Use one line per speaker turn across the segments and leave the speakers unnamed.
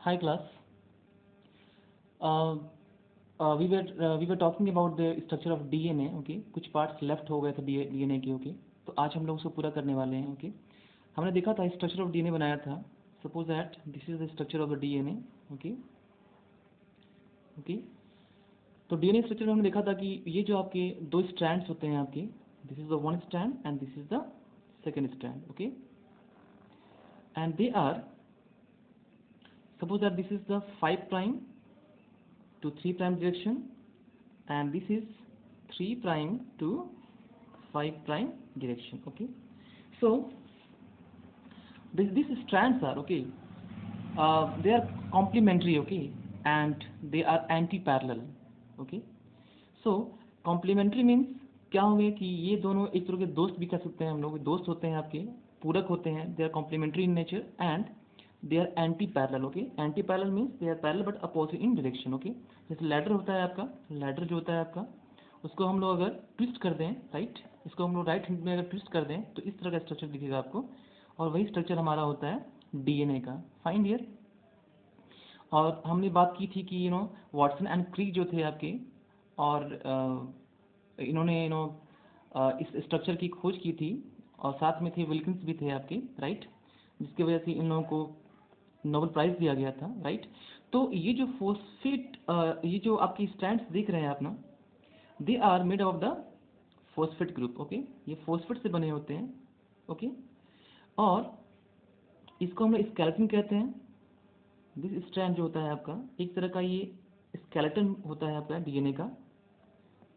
Hi class. Uh, we were talking about the structure of DNA. Okay, कुछ parts left हो गए थे DNA के. ओके, तो आज हम लोग उसको पूरा करने वाले हैं. ओके, हमने देखा था स्ट्रक्चर ऑफ डीएनए बनाया था. Suppose that this is the structure of the DNA. Okay okay, तो डीएनए स्ट्रक्चर में हमने देखा था कि ये जो आपके दो स्ट्रैंड्स होते हैं आपके, this is the one strand and this is the second strand. Okay, and they are, suppose that this is the 5 prime to 3 prime direction and this is 3 prime to 5 prime direction. Okay, so these strands are okay, they are complementary. Okay, and they are anti-parallel. Okay, so complementary means क्या होंगे कि ये दोनों एक तरह के दोस्त भी कह सकते हैं हम लोग, दोस्त होते हैं आपके, पूरक होते हैं. They are complementary in nature and they are anti parallel. Okay, anti parallel means they are parallel but opposite in direction. Okay, जैसे लैडर होता है आपका, लैडर जो होता है आपका, उसको हम लोग अगर ट्विस्ट कर दें, राइट, इसको हम लोग राइट हैंड में अगर ट्विस्ट कर दें तो इस तरह का स्ट्रक्चर दिखेगा आपको, और वही स्ट्रक्चर हमारा होता है डीएनए का. Find here. और हमने बात की थी कि वाटसन एंड क्रिक जो थे आपके, और इन्होंने इस स्ट्रक्चर की खोज की थी, और साथ में थे विल्किंस भी थे आपके, राइट, जिसकी वजह से इन लोगों को नोबेल प्राइज़ दिया गया था. राइट, तो ये जो फोस्फेट, ये जो आपकी स्ट्रैंड्स देख रहे हैं आप ना, they are made of the phosphate group. Okay, ये फोस्फेट से बने होते हैं. ओके, और इसको हम लोग स्केलेटन कहते हैं. दिस स्ट्रैंड जो होता है आपका, एक तरह का ये स्केलेटन होता है आपका डीएनए का,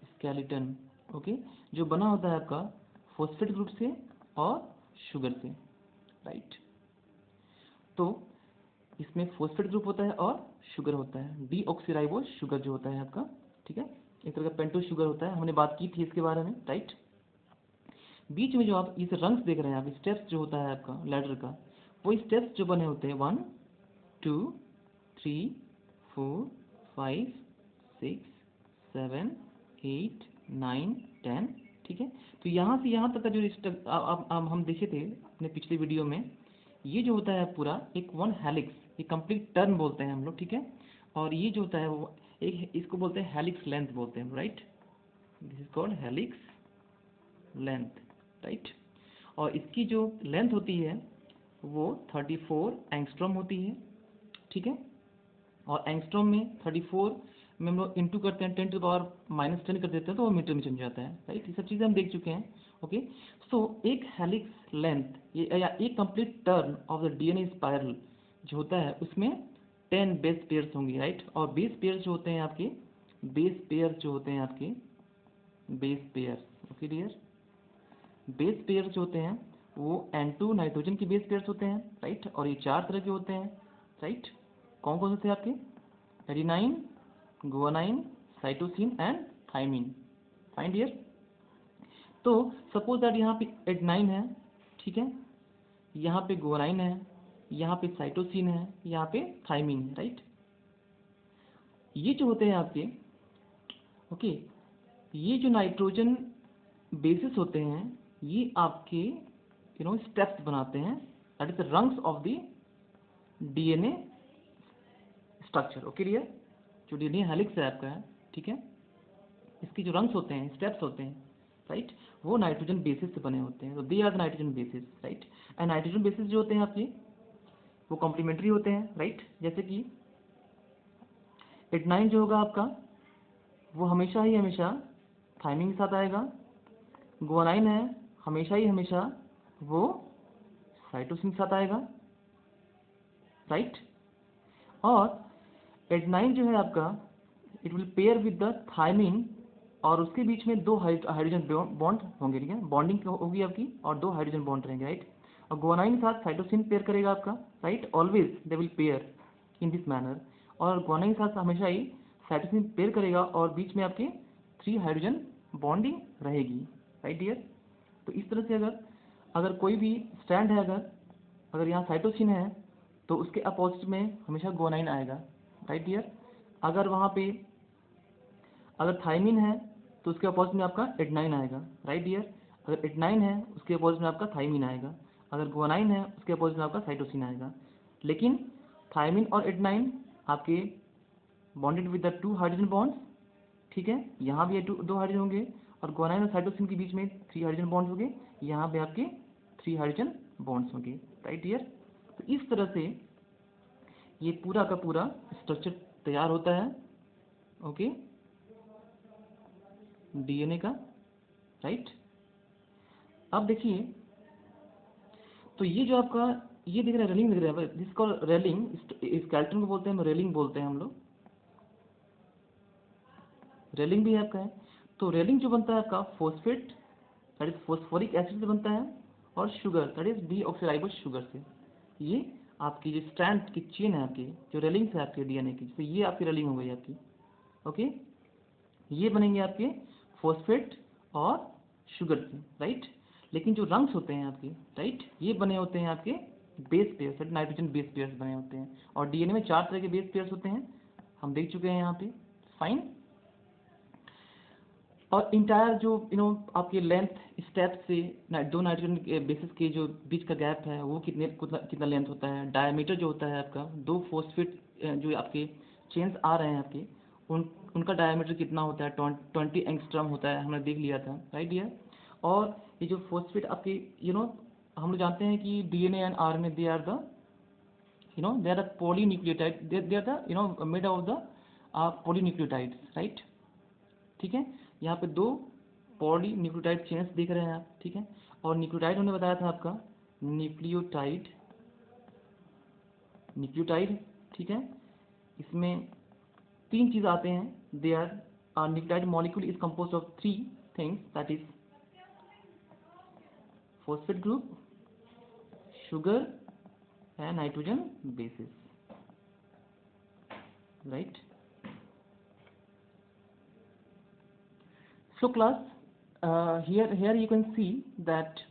स्केलेटन. ओके, जो बना होता है आपका फोस्फेट ग्रुप से और शुगर से. राइट, तो इसमें फोस्फेट ग्रुप होता है और शुगर होता है, डीऑक्सीराइबोज शुगर जो होता है आपका. ठीक है, एक तरह का पेंटोज शुगर होता है, हमने बात की थी इसके बारे में. राइट, बीच में जो आप इस रंग्स देख रहे हैं आप, स्टेप्स जो होता है आपका लैडर का, वो स्टेप्स जो बने होते हैं 1 2 3 4 5 6 7 8 9 10. ठीक है, तो यहाँ से यहाँ तक का जो हम देखे थे अपने पिछले वीडियो में, ये जो होता है पूरा एक वन हेलिक्स, ये कंप्लीट टर्न बोलते हैं हम लोग. ठीक है, और ये जो होता है वो एक, इसको बोलते हैं हेलिक्स लेंथ बोलते हैं. Right, this is called helix length. Right, और इसकी जो लेंथ होती है वो 34 एंगस्ट्रॉम होती है. ठीक है, और एंगस्ट्रॉम में 34 में हम लोग इंटू करते हैं 10⁻⁻10 कर देते हैं तो वो मीटर में चल जाता है. राइट, ये सब चीज़ें हम देख चुके हैं. ओके, सो एक हेलिक्स लेंथ या एक complete turn off the DNA spiral जो होता है उसमें 10 बेस पेयर्स होंगे. राइट, और बेस पेयर जो होते हैं आपके, बेस पेयर जो होते हैं आपके, base pair. Okay dear, base pair जो होते हैं वो N2 नाइट्रोजन के बेस पेयर्स होते हैं. राइट, और ये 4 तरह के होते हैं. राइट, कौन कौन से थे आपके? Adenine, guanine, cytosine and thymine. Find here. तो सपोज दैट यहाँ पे एडेनाइन है, ठीक है, यहाँ पे गुआनाइन है, यहाँ पे साइटोसिन है, यहाँ पे थाइमिन है. राइट, ये जो होते हैं आपके, ओके, ये जो नाइट्रोजन बेसिस होते हैं ये आपके स्टेप्स बनाते हैं, that is the rungs of the DNA structure. Okay dear, जो डीएनए हेलिक्स है आपका है, ठीक है, इसके जो रंग्स होते हैं, स्टेप्स होते हैं, राइट, वो नाइट्रोजन बेसिस से बने होते हैं. तो they are the nitrogen bases. Right, and nitrogen bases जो होते हैं आपके वो कॉम्प्लीमेंट्री होते हैं. राइट, जैसे कि एडेनाइन जो होगा आपका वो हमेशा ही हमेशा थाइमिन के साथ आएगा. गुआनाइन है, हमेशा ही हमेशा वो साइटोसिन के साथ आएगा. राइट, और एडेनाइन जो है आपका it will pair with the thymine, और उसके बीच में 2 हाइड्रोजन बॉन्ड होंगे. ठीक है, बॉन्डिंग होगी आपकी और 2 हाइड्रोजन बॉन्ड रहेंगे. राइट, और गुआनाइन के साथ साइटोसिन पेयर करेगा आपका. Right, always they will pair in this manner, और गुआनाइन के साथ हमेशा ही साइटोसिन पेयर करेगा और बीच में आपके 3 हाइड्रोजन बॉन्डिंग रहेगी. राइट डियर, तो इस तरह से अगर अगर कोई भी स्ट्रैंड है, अगर यहाँ साइटोसिन है तो उसके अपोजिट में हमेशा गुआनाइन आएगा. राइट डियर, अगर वहाँ पे अगर थाइमिन है तो उसके अपोजिट में आपका एडेनाइन आएगा. राइट डियर, अगर एडेनाइन है उसके अपोजिट में आपका थाइमिन आएगा, अगर गुआनाइन है उसके अपोजिट में आपका साइटोसिन आएगा. लेकिन थायमिन और एडेनाइन आपके bonded with the 2 hydrogen bonds, ठीक है, यहाँ भी 2 हाइड्रोजन होंगे, और ग्वानाइन और साइटोसिन के बीच में 3 हाइड्रोजन बॉन्ड्स होंगे, यहाँ पे आपके 3 हाइड्रोजन बॉन्ड्स होंगे, राइट डियर। तो इस तरह से ये पूरा का पूरा स्ट्रक्चर तैयार होता है, ओके, डीएनए का, राइट। अब देखिए, तो ये जो आपका ये दिख रहा है रेलिंग दिख रहा है, जिसको रेलिंग, स्केलेटन को बोलते हैं, रेलिंग बोलते हैं हम लोग, रेलिंग भी आपका है। तो रेलिंग जो बनता है आपका phosphate that is phosphoric acid से बनता है, और sugar that is deoxyribose sugar से। ये आपकी जो स्ट्रैंड की चेन है आपकी, जो रेलिंग्स है आपके डीएनए की, तो ये आपकी रेलिंग हो गई आपकी, ओके। ये बनेंगे आपके फॉस्फेट और शुगर से, राइट। लेकिन जो रंग्स होते हैं आपके, राइट, ये बने होते हैं आपके base pairs, nitrogen base pairs बने होते हैं, और डीएनए में 4 तरह के बेस पेयर्स होते हैं, हम देख चुके हैं यहाँ पे, फाइन। और इंटायर जो आपके लेंथ स्टेप से 2 नाइट्रोजन बेसिस के जो बीच का गैप है वो कितना लेंथ होता है, डायमीटर जो होता है आपका 2 फॉस्फेट जो आपके चेन्स आ रहे हैं आपके, उनका डायमीटर कितना होता है, 20 एंगस्ट्रॉम होता है, हमने देख लिया था, राइट डियर। और ये जो फॉस्फेट आपके हम लोग जानते हैं कि DNA and RNA they are the they are the polynucleotide, they are the made of the polynucleotides, right, ठीक है। यहाँ पे 2 पॉलीन्यूक्लियोटाइड चेन्स देख रहे हैं आप, ठीक है। और न्यूक्लियोटाइड हमने बताया था आपका न्यूक्लियोटाइड, ठीक है। इसमें 3 चीज़ आते हैं, they are nucleotide molecule is compose of 3 things, that is phosphate group, sugar and nitrogen bases, right. So class, here you can see that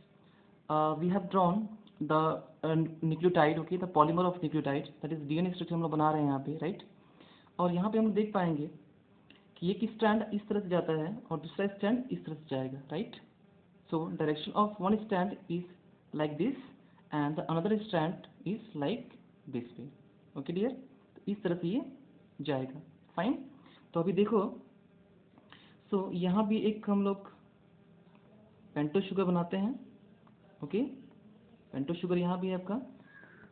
we have drawn the nucleotide, okay, the polymer of nucleotide, that is DNA structure हम लोग बना रहे हैं यहाँ पे, right। और यहाँ पे हम देख पाएंगे कि एक स्ट्रैंड इस तरह से जाता है और दूसरा स्ट्रैंड इस तरह से जाएगा, right। So direction of one strand is like this and the another strand is like this way, okay dear। तो इस तरह से ये जाएगा, फाइन। तो अभी देखो, सो यहाँ भी एक हम लोग पेंटो शुगर बनाते हैं, ओके। पेंटो शुगर यहाँ भी है आपका,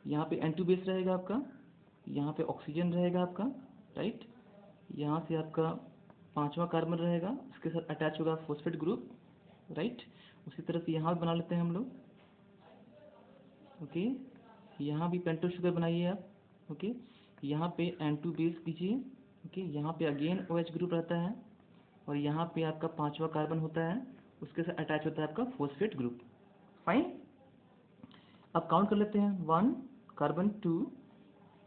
यहाँ पे N2 बेस रहेगा आपका, यहाँ पे ऑक्सीजन रहेगा आपका, राइट। यहाँ से आपका 5वां कार्बन रहेगा, उसके साथ अटैच होगा फॉस्फेट ग्रुप, राइट। उसी तरह से यहाँ भी बना लेते हैं हम लोग, ओके। यहाँ भी पेंटो शुगर बनाइए आप, ओके। यहाँ पे N2 बेस दीजिए, ओके। यहाँ पे अगेन OH ग्रुप रहता है, और यहाँ पे आपका 5वां कार्बन होता है, उसके साथ अटैच होता है आपका फॉस्फेट ग्रुप, फाइन। अब काउंट कर लेते हैं, 1 कार्बन, 2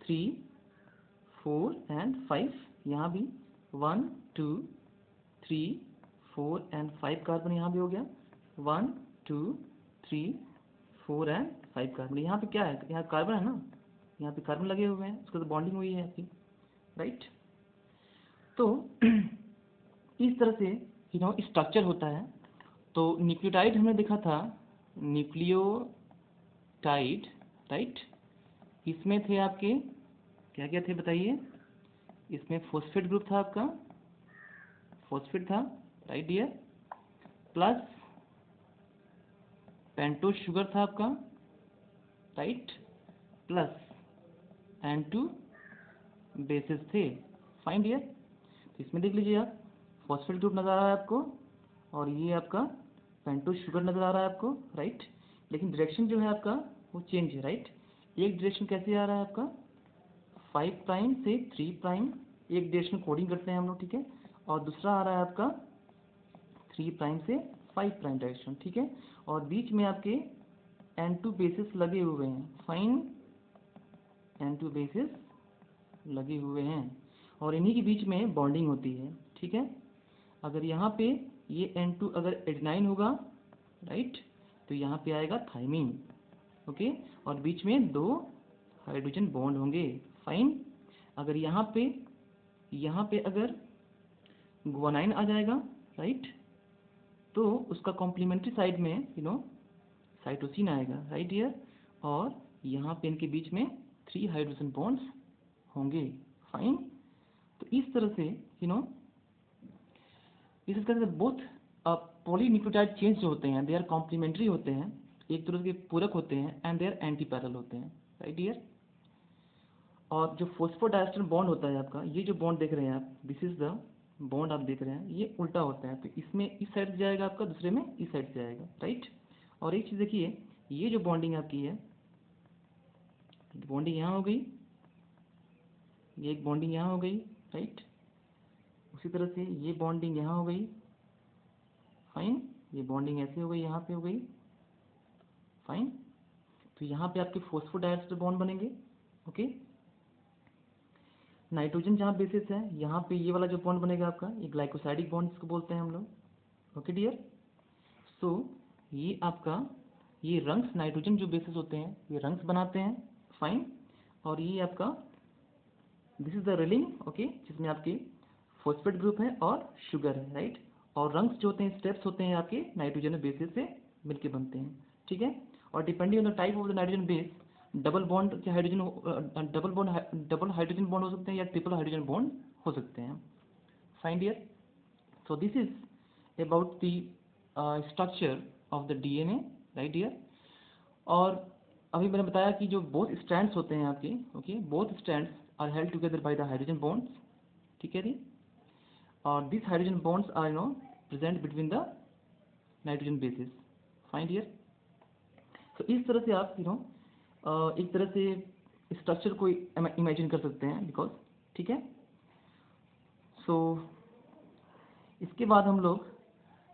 3 4 एंड 5, यहाँ भी 1 2 3 4 एंड 5 कार्बन यहाँ भी हो गया, 1 2 3 4 एंड 5 कार्बन। यहाँ पे क्या है, यहाँ कार्बन है ना, यहाँ पे कार्बन लगे हुए हैं, उसके साथ बॉन्डिंग हुई है आपकी, राइट। तो इस तरह से स्ट्रक्चर होता है। तो न्यूक्लियोटाइड हमने देखा था, न्यूक्लियोटाइड, राइट। इसमें थे आपके क्या क्या थे बताइए, इसमें फॉस्फेट ग्रुप था आपका, फॉस्फेट था, right dear, plus pentose sugar था आपका, राइट, प्लस N2 बेसिस थे, फाइन डियर। तो इसमें देख लीजिए आप, फॉस्फेट ग्रुप नज़र आ रहा है आपको, और ये आपका पेंटोज शुगर नज़र आ रहा है आपको, राइट। लेकिन डायरेक्शन जो है आपका वो चेंज है, राइट। एक डायरेक्शन कैसे आ रहा है आपका 5 प्राइम से 3 प्राइम, एक डायरेक्शन कोडिंग करते हैं हम लोग, ठीक है। और दूसरा आ रहा है आपका 3 प्राइम से 5 प्राइम डायरेक्शन, ठीक है। और बीच में आपके N2 बेसिस लगे हुए हैं, फाइन, N2 बेसिस लगे हुए हैं, और इन्हीं के बीच में बॉन्डिंग होती है, ठीक है। अगर यहाँ पे ये N2 अगर एडेनाइन होगा, राइट, तो यहाँ पे आएगा थाइमीन, ओके। और बीच में 2 हाइड्रोजन बॉन्ड होंगे, फाइन। अगर यहाँ पे अगर ग्वानाइन आ जाएगा, राइट, तो उसका कॉम्प्लीमेंट्री साइड में साइटोसिन आएगा, राइट डियर। और यहाँ पे इनके बीच में 3 हाइड्रोजन बॉन्ड्स होंगे। फाइन। तो इस तरह से इस तरह से बोथ पॉलीन्यूक्लियोटाइड चेन्स जो होते हैं दे आर कॉम्प्लीमेंट्री होते हैं, एक दूसरे के पूरक होते हैं, and they are anti parallel होते हैं, राइट डियर। और जो फॉस्फोडाइस्टर बॉन्ड होता है आपका, ये जो बॉन्ड देख रहे हैं आप, दिस इज द बॉन्ड आप देख रहे हैं, ये उल्टा होता है। तो इसमें इस साइड से जाएगा आपका, दूसरे में इस साइड से जाएगा, राइट। और एक चीज़ देखिए, ये जो बॉन्डिंग आपकी है, बॉन्डिंग यहाँ हो गई, ये एक बॉन्डिंग यहाँ हो गई, राइट। उसी तरह से ये बॉन्डिंग यहाँ हो गई, फाइन। ये बॉन्डिंग ऐसे हो गई, यहाँ पे हो गई, फाइन। तो यहाँ पे आपके फॉस्फोडाइस्टर बॉन्ड बनेंगे, ओके। नाइट्रोजन जहाँ बेसिस है, यहाँ पे ये वाला जो बॉन्ड बनेगा आपका, ये ग्लाइकोसाइडिक बॉन्ड इसको बोलते हैं हम लोग, ओके डियर। सो ये आपका, ये रंग्स नाइट्रोजन जो बेसिस होते हैं ये रंग्स बनाते हैं, फाइन। और ये आपका this is the railing, okay, जिसमें आपके फॉस्फेट ग्रुप है और शुगर है, राइट। और रंग्स जो होते हैं, स्टेप्स होते हैं आपके नाइट्रोजन बेसिस से मिलके बनते हैं, ठीक है। और depending on the type of the nitrogen base, double bond के हाइड्रोजन, डबल हाइड्रोजन बॉन्ड हो सकते हैं या ट्रिपल हाइड्रोजन बॉन्ड हो सकते हैं, fine dear. So this is about the structure of the DNA, right dear. और अभी मैंने बताया कि जो बोथ स्ट्रैंड्स होते हैं आपके, okay, both strands are held together by the hydrogen bonds, ठीक है जी। और this hydrogen bonds are present between the nitrogen bases, fine dear. तो इस तरह से आप एक तरह से स्ट्रक्चर को इमेजिन कर सकते हैं, बिकॉज, ठीक है। सो इसके बाद हम लोग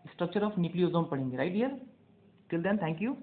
स्ट्रक्चर ऑफ न्यूक्लियोसोम पढ़ेंगे, right dear. Till then thank you.